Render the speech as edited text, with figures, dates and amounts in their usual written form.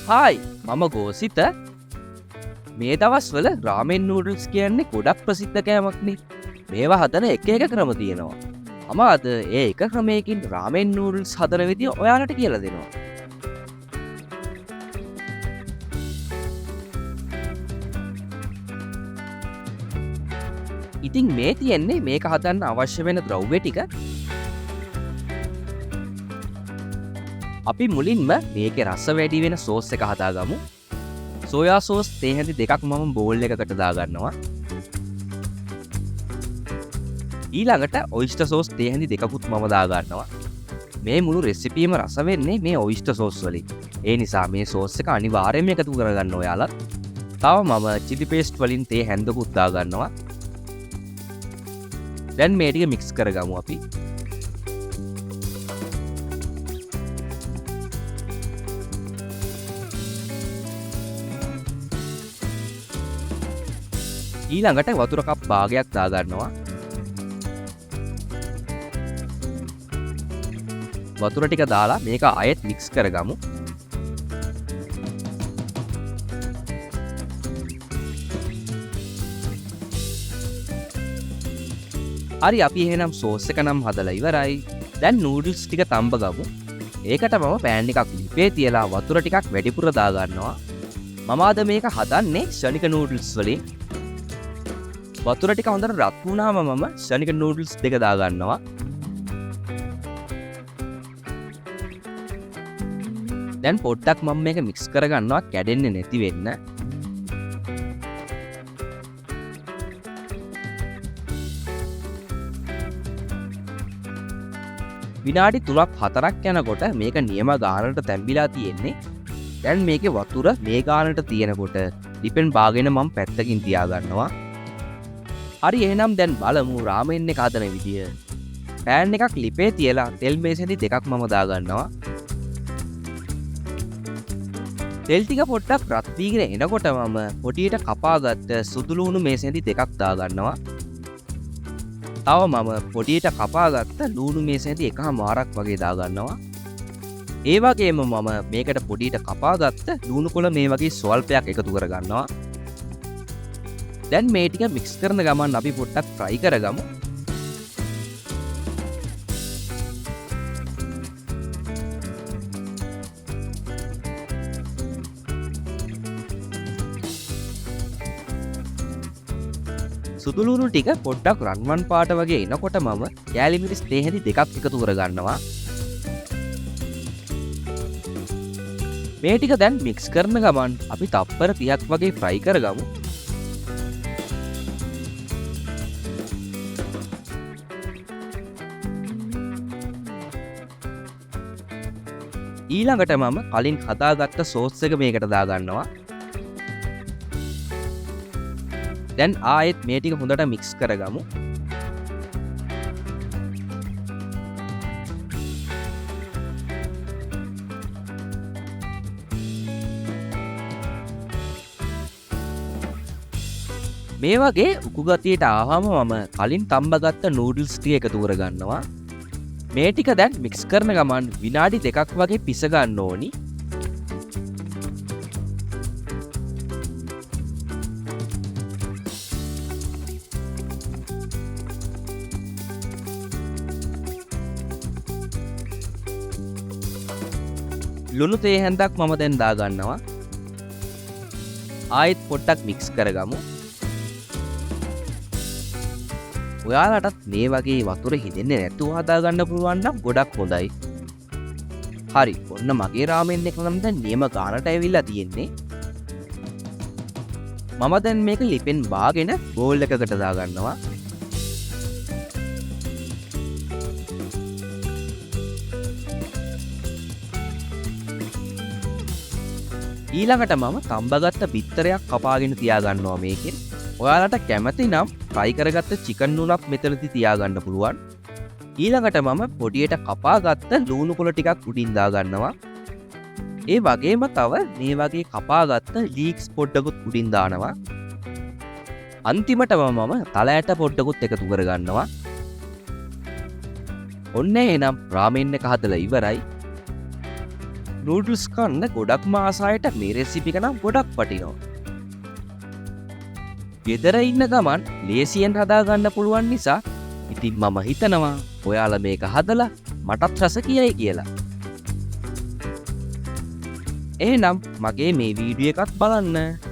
Hi මම ගෝසිත මේ දවස්වල රාමෙන් නූඩල්ස් කියන්නේ ගොඩක් ප්‍රසිද්ධ කෑමක්නේ. මේවා හදන එක ක්‍රම තියෙනවා. මම අද ඒ එක ක්‍රමයකින් රාමෙන් නූඩල්ස් හදන විදිය ඔයාලට කියලා දෙනවා. ඉතින් මේ තියෙන්නේ මේක හදන්න අවශ්‍ය වෙන ද්‍රව්‍ය ටික. අපි මුලින්ම මේකේ රස වැඩි වෙන සෝස් එක හදාගමු. සෝයා සෝස් තේ හැඳි දෙකක් මම බෝල් එකකට දාගන්නවා. ඊළඟට ඔයිස්ටර් සෝස් තේ හැඳි දෙකකුත් මම දාගන්නවා. මේ මුළු රෙසිපියම රස වෙන්නේ මේ ඔයිස්ටර් සෝස් වලින්. ඒ නිසා මේ සෝස් එක අනිවාර්යයෙන්ම එකතු කරගන්න ඔයාලා. තව මම චිලි පේස්ට් වලින් තේ හැඳකුත් දාගන්නවා. දැන් මේ ටික මික්ස් කරගමු අපි. ඊළඟට වතුර කප් භාගයක් දාගන්නවා. වතුර ටික දාලා මේක ආයෙත් මික්ස් කරගමු. හරි අපි එහෙනම් සෝස් එක නම් හදලා ඉවරයි. දැන් නූඩල්ස් ටික තඹ ගමු. ඒකට මම පෑන් එකක් ලිපේ තියලා වතුර ටිකක් වැඩිපුර දාගන්නවා. මම අද මේක හදන්නේ ශනික නූඩල්ස් වලින්. වතුර ටික හොඳට රත් වුණාම මම ශනික නූඩල්ස් දෙක දාගන්නවා. දැන් පොඩ්ඩක් මම මේක මික්ස් කරගන්නවා කැඩෙන්නේ නැති වෙන්න. විනාඩි 3-4ක් යනකොට මේක නියම ගානට තැම්බිලා තියෙන්නේ. දැන් මේකේ වතුර මේ ගානට තියෙනකොට ලිපෙන් බාගෙන මම පැත්තකින් තියාගන්නවා. හරි එහෙනම් දැන් බලමු රාමෙන් එක හදන විදිය. පෑන් එකක් ලිපේ තියලා තෙල් මේසෙදි දෙකක් මම දාගන්නවා. තෙල් ටික පොඩ්ඩක් රත් වීගෙන එනකොට මම පොටියට කපාගත්ත සුදු ලුණු මේසෙදි දෙකක් දාගන්නවා. තව මම පොටියට කපාගත්ත ලුණු මේසෙදි එකමාරක් වගේ දාගන්නවා. ඒ වගේම මම මේකට පොටියට කපාගත්ත ලුණු කොළ මේ වගේ ස්වල්පයක් එකතු කරගන්නවා. දැන් මේ ටික මික්ස් කරන ගමන් අපි පොඩ්ඩක් ෆ්‍රයි කරගමු. සුදු ලුණු ටික පොඩ්ඩක් රන්වන් පාට වගේ එනකොට මම කෑලි මිරිස් තේ හැඳි දෙකක් එකතු කරගන්නවා. මේ ටික දැන් මික්ස් කරන ගමන් අපි තප්පර 30ක් වගේ ෆ්‍රයි කරගමු. ඊළඟට මම කලින් හදාගත්ත සෝස් එක මේකට දාගන්නවා. දැන් ආයෙත් මේ ටික හොඳට මික්ස් කරගමු. මේ වගේ උකු ගතියට ආවම මම කලින් තඹගත්ත නූඩල්ස් ටික එකතු කරගන්නවා. මේ ටික දැන් මික්ස් කරන ගමන් විනාඩි 2ක් වගේ පිස ගන්න ඕනි. ලුණු තේ හැන්දක් මම දැන් දාගන්නවා. ආයෙත් පොඩ්ඩක් මික්ස් කරගමු. ඔයාලටත් මේ වගේ වතුර හිතෙන්නේ නැතුව හදාගන්න පුළුවන් නම් ගොඩක් හොඳයි. හරි ඔන්න මගේ රාමෙන් එක නම් දැන් නියම ගානට ඇවිල්ලා තියෙන්නේ. මම දැන් මේක ලිපෙන් බාගෙන බෝල් එකකට දාගන්නවා. ඊළඟට මම තඹගත්ත බිත්තරයක් කපාගෙන තියාගන්නවා මේකෙන්. ඔයාලට කැමති නම් ෆ්‍රයි කරගත්ත චිකන් නූලක් මෙතනදි තියාගන්න පුළුවන්. ඊළඟට මම පොඩියට කපාගත්ත ලුණු කොළ ටිකක් උඩින් දාගන්නවා. ඒ වගේම තව මේ වගේ කපාගත්ත ලීක්ස් පොඩ්ඩකුත් උඩින් දානවා. අන්තිමටම මම තල ඇට පොඩ්ඩකුත් එකතු කරගන්නවා. ඔන්න එහෙනම් රාමෙන් එක හදලා ඉවරයි. නූඩල්ස් කන්න ගොඩක් මාසායට මේ රෙසිපි එක නම් ගොඩක් වටිනවා. ගෙදර ඉන්න ගමන් ලේසියෙන් හදාගන්න පුළුවන් නිසා ඉතින් මම හිතනවා ඔයාලා මේක හදලා මටත් රස කියයි කියලා. එහෙනම් මගේ මේ වීඩියෝ එකත් බලන්න.